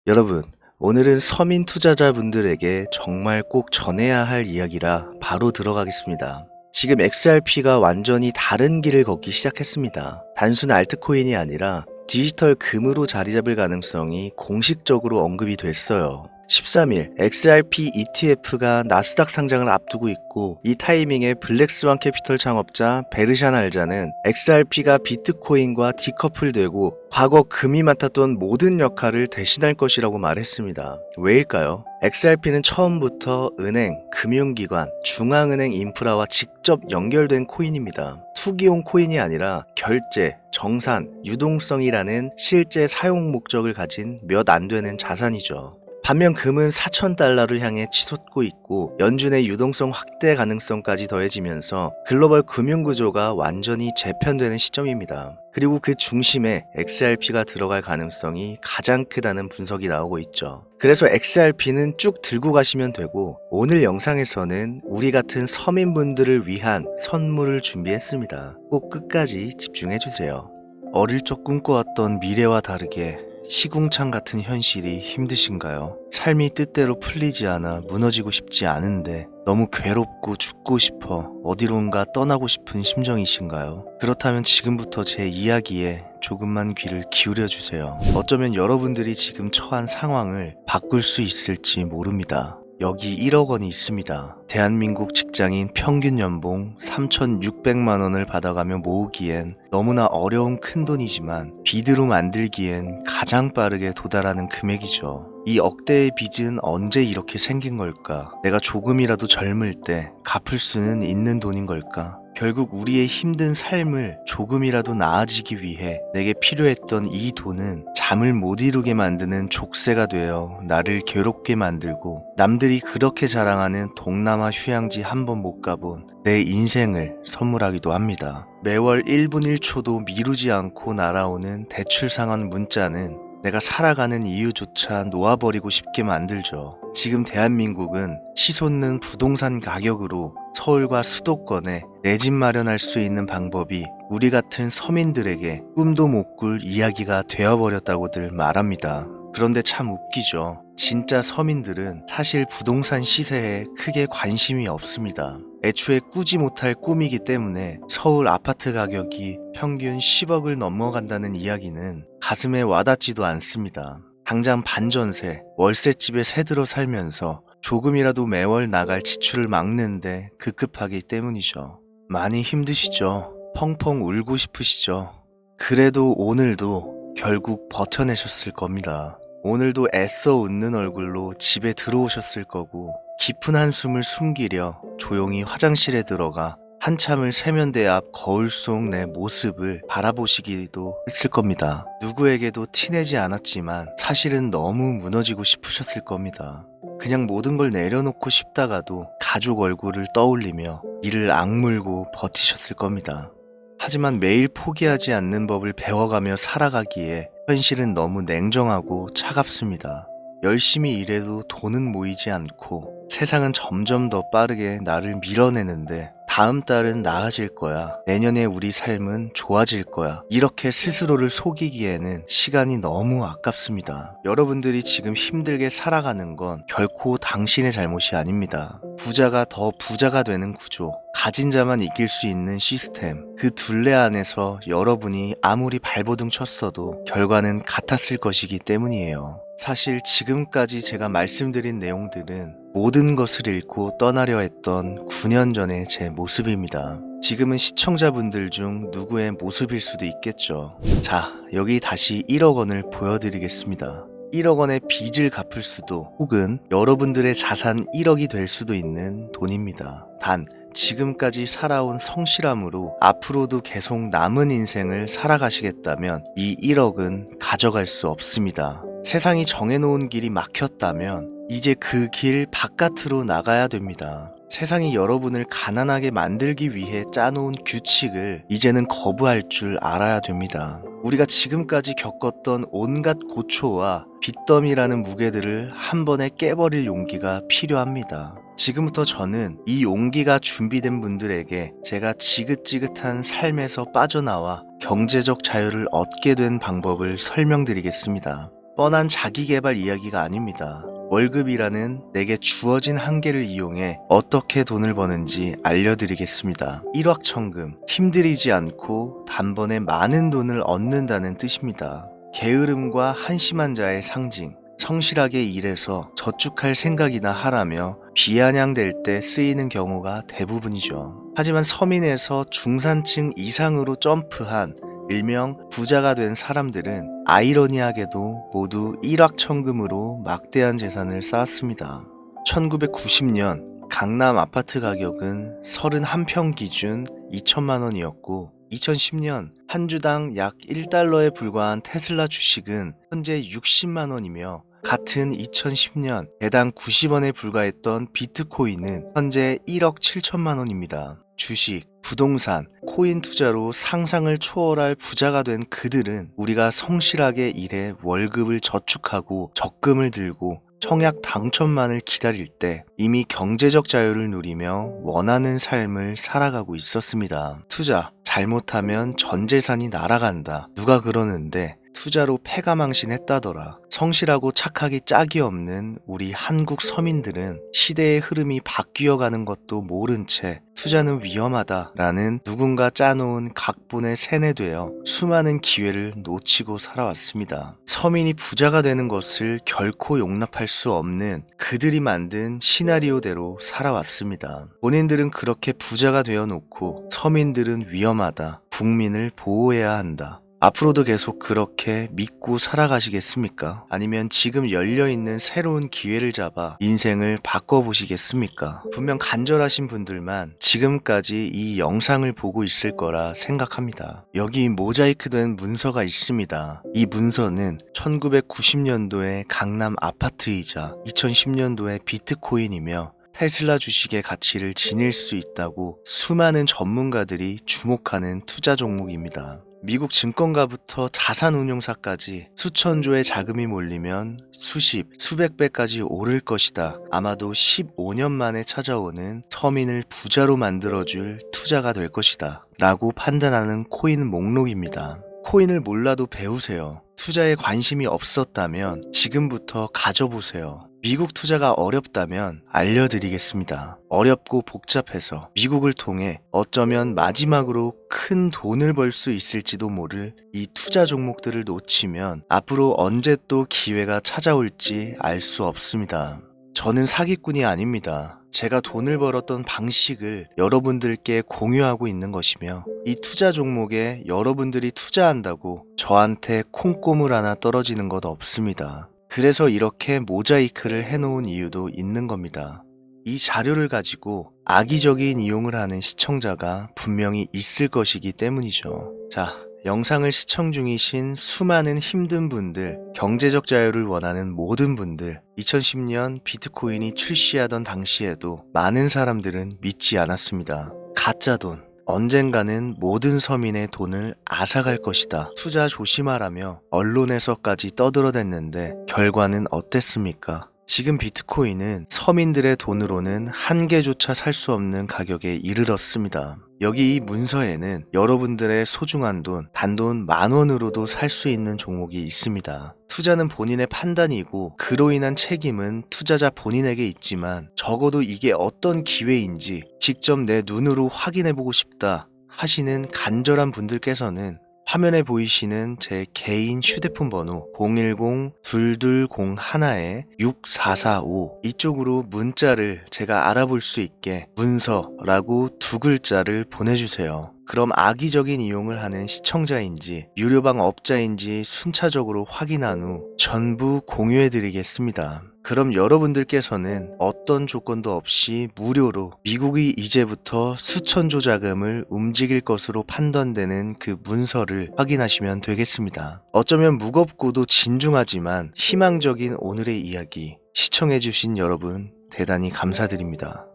여러분, 오늘은 서민 투자자분들에게 정말 꼭 전해야 할 이야기라 바로 들어가겠습니다. 지금 XRP가 완전히 다른 길을 걷기 시작했습니다. 단순 알트코인이 아니라 디지털 금으로 자리 잡을 가능성이 공식적으로 언급이 됐어요. 13일 XRP ETF가 나스닥 상장을 앞두고 있고, 이 타이밍에 블랙스완 캐피털 창업자 베르샨 알자는 XRP가 비트코인과 디커플되고 과거 금이 맡았던 모든 역할을 대신할 것이라고 말했습니다. 왜일까요? XRP는 처음부터 은행, 금융기관, 중앙은행 인프라와 직접 연결된 코인입니다. 투기용 코인이 아니라 결제, 정산, 유동성이라는 실제 사용 목적을 가진 몇 안 되는 자산이죠. 반면 금은 4,000달러를 향해 치솟고 있고, 연준의 유동성 확대 가능성까지 더해지면서 글로벌 금융구조가 완전히 재편되는 시점입니다. 그리고 그 중심에 XRP가 들어갈 가능성이 가장 크다는 분석이 나오고 있죠. 그래서 XRP는 쭉 들고 가시면 되고, 오늘 영상에서는 우리 같은 서민분들을 위한 선물을 준비했습니다. 꼭 끝까지 집중해주세요. 어릴 적 꿈꿔왔던 미래와 다르게 시궁창 같은 현실이 힘드신가요? 삶이 뜻대로 풀리지 않아 무너지고 싶지 않은데 너무 괴롭고 죽고 싶어 어디론가 떠나고 싶은 심정이신가요? 그렇다면 지금부터 제 이야기에 조금만 귀를 기울여 주세요. 어쩌면 여러분들이 지금 처한 상황을 바꿀 수 있을지 모릅니다. 여기 1억 원이 있습니다. 대한민국 직장인 평균 연봉 3,600만 원을 받아가며 모으기엔 너무나 어려운 큰돈이지만 빚으로 만들기엔 가장 빠르게 도달하는 금액이죠. 이 억대의 빚은 언제 이렇게 생긴 걸까? 내가 조금이라도 젊을 때 갚을 수는 있는 돈인 걸까? 결국 우리의 힘든 삶을 조금이라도 나아지기 위해 내게 필요했던 이 돈은 잠을 못 이루게 만드는 족쇄가 되어 나를 괴롭게 만들고, 남들이 그렇게 자랑하는 동남아 휴양지 한 번 못 가본 내 인생을 선물하기도 합니다. 매월 1분 1초도 미루지 않고 날아오는 대출 상환 문자는 내가 살아가는 이유조차 놓아버리고 싶게 만들죠. 지금 대한민국은 치솟는 부동산 가격으로 서울과 수도권에 내 집 마련할 수 있는 방법이 우리 같은 서민들에게 꿈도 못 꿀 이야기가 되어버렸다고들 말합니다. 그런데 참 웃기죠. 진짜 서민들은 사실 부동산 시세에 크게 관심이 없습니다. 애초에 꾸지 못할 꿈이기 때문에 서울 아파트 가격이 평균 10억을 넘어간다는 이야기는 가슴에 와닿지도 않습니다. 당장 반전세, 월세집에 새들어 살면서 조금이라도 매월 나갈 지출을 막는데 급급하기 때문이죠. 많이 힘드시죠? 펑펑 울고 싶으시죠? 그래도 오늘도 결국 버텨내셨을 겁니다. 오늘도 애써 웃는 얼굴로 집에 들어오셨을 거고, 깊은 한숨을 숨기려 조용히 화장실에 들어가 한참을 세면대 앞 거울 속 내 모습을 바라보시기도 했을 겁니다. 누구에게도 티내지 않았지만 사실은 너무 무너지고 싶으셨을 겁니다. 그냥 모든 걸 내려놓고 싶다가도 가족 얼굴을 떠올리며 이를 악물고 버티셨을 겁니다. 하지만 매일 포기하지 않는 법을 배워가며 살아가기에 현실은 너무 냉정하고 차갑습니다. 열심히 일해도 돈은 모이지 않고, 세상은 점점 더 빠르게 나를 밀어내는데 다음 달은 나아질 거야, 내년에 우리 삶은 좋아질 거야, 이렇게 스스로를 속이기에는 시간이 너무 아깝습니다. 여러분들이 지금 힘들게 살아가는 건 결코 당신의 잘못이 아닙니다. 부자가 더 부자가 되는 구조, 가진 자만 이길 수 있는 시스템, 그 둘레 안에서 여러분이 아무리 발버둥 쳤어도 결과는 같았을 것이기 때문이에요. 사실 지금까지 제가 말씀드린 내용들은 모든 것을 잃고 떠나려 했던 9년 전의 제 모습입니다. 지금은 시청자분들 중 누구의 모습일 수도 있겠죠. 자, 여기 다시 1억 원을 보여드리겠습니다. 1억 원의 빚을 갚을 수도, 혹은 여러분들의 자산 1억이 될 수도 있는 돈입니다. 단, 지금까지 살아온 성실함으로 앞으로도 계속 남은 인생을 살아가시겠다면 이 1억은 가져갈 수 없습니다. 세상이 정해놓은 길이 막혔다면 이제 그 길 바깥으로 나가야 됩니다. 세상이 여러분을 가난하게 만들기 위해 짜놓은 규칙을 이제는 거부할 줄 알아야 됩니다. 우리가 지금까지 겪었던 온갖 고초와 빚더미라는 무게들을 한 번에 깨버릴 용기가 필요합니다. 지금부터 저는 이 용기가 준비된 분들에게 제가 지긋지긋한 삶에서 빠져나와 경제적 자유를 얻게 된 방법을 설명드리겠습니다. 뻔한 자기계발 이야기가 아닙니다. 월급이라는 내게 주어진 한계를 이용해 어떻게 돈을 버는지 알려드리겠습니다. 일확천금, 힘들이지 않고 단번에 많은 돈을 얻는다는 뜻입니다. 게으름과 한심한 자의 상징, 성실하게 일해서 저축할 생각이나 하라며 비아냥될 때 쓰이는 경우가 대부분이죠. 하지만 서민에서 중산층 이상으로 점프한 일명 부자가 된 사람들은 아이러니하게도 모두 일확천금으로 막대한 재산을 쌓았습니다. 1990년 강남 아파트 가격은 31평 기준 2천만 원이었고 2010년 한 주당 약 1달러에 불과한 테슬라 주식은 현재 60만 원이며 같은 2010년 대당 90원에 불과했던 비트코인은 현재 1억 7천만 원입니다. 주식, 부동산, 코인 투자로 상상을 초월할 부자가 된 그들은 우리가 성실하게 일해 월급을 저축하고 적금을 들고 청약 당첨만을 기다릴 때 이미 경제적 자유를 누리며 원하는 삶을 살아가고 있었습니다. 투자, 잘못하면 전 재산이 날아간다. 누가 그러는데 투자로 패가망신했다더라. 성실하고 착하기 짝이 없는 우리 한국 서민들은 시대의 흐름이 바뀌어가는 것도 모른 채 투자는 위험하다라는 누군가 짜놓은 각본에 세뇌되어 수많은 기회를 놓치고 살아왔습니다. 서민이 부자가 되는 것을 결코 용납할 수 없는 그들이 만든 시나리오대로 살아왔습니다. 본인들은 그렇게 부자가 되어 놓고 서민들은 위험하다. 국민을 보호해야 한다. 앞으로도 계속 그렇게 믿고 살아가시겠습니까? 아니면 지금 열려있는 새로운 기회를 잡아 인생을 바꿔보시겠습니까? 분명 간절하신 분들만 지금까지 이 영상을 보고 있을 거라 생각합니다. 여기 모자이크된 문서가 있습니다. 이 문서는 1990년도의 강남 아파트이자 2010년도의 비트코인이며 테슬라 주식의 가치를 지닐 수 있다고 수많은 전문가들이 주목하는 투자 종목입니다. 미국 증권가부터 자산운용사까지 수천조의 자금이 몰리면 수십, 수백 배까지 오를 것이다. 아마도 15년 만에 찾아오는 서민을 부자로 만들어줄 투자가 될 것이다. 라고 판단하는 코인 목록입니다. 코인을 몰라도 배우세요. 투자에 관심이 없었다면 지금부터 가져보세요. 미국 투자가 어렵다면 알려드리겠습니다. 어렵고 복잡해서 미국을 통해 어쩌면 마지막으로 큰 돈을 벌 수 있을지도 모를 이 투자 종목들을 놓치면 앞으로 언제 또 기회가 찾아올지 알 수 없습니다. 저는 사기꾼이 아닙니다. 제가 돈을 벌었던 방식을 여러분들께 공유하고 있는 것이며 이 투자 종목에 여러분들이 투자한다고 저한테 콩고물 하나 떨어지는 것 없습니다. 그래서 이렇게 모자이크를 해놓은 이유도 있는 겁니다. 이 자료를 가지고 악의적인 이용을 하는 시청자가 분명히 있을 것이기 때문이죠. 자, 영상을 시청 중이신 수많은 힘든 분들, 경제적 자유를 원하는 모든 분들, 2010년 비트코인이 출시하던 당시에도 많은 사람들은 믿지 않았습니다. 가짜 돈, 언젠가는 모든 서민의 돈을 앗아갈 것이다. 투자 조심하라며 언론에서까지 떠들어댔는데 결과는 어땠습니까? 지금 비트코인은 서민들의 돈으로는 한 개조차 살 수 없는 가격에 이르렀습니다. 여기 이 문서에는 여러분들의 소중한 돈, 단돈 10,000원으로도 살 수 있는 종목이 있습니다. 투자는 본인의 판단이고 그로 인한 책임은 투자자 본인에게 있지만 적어도 이게 어떤 기회인지 직접 내 눈으로 확인해보고 싶다 하시는 간절한 분들께서는 화면에 보이시는 제 개인 휴대폰 번호 010-2201-6445 이쪽으로 문자를 제가 알아볼 수 있게 문서라고 2글자를 보내주세요. 그럼 악의적인 이용을 하는 시청자인지 유료방 업자인지 순차적으로 확인한 후 전부 공유해드리겠습니다. 그럼 여러분들께서는 어떤 조건도 없이 무료로 미국이 이제부터 수천조 자금을 움직일 것으로 판단되는 그 문서를 확인하시면 되겠습니다. 어쩌면 무겁고도 진중하지만 희망적인 오늘의 이야기 시청해주신 여러분 대단히 감사드립니다.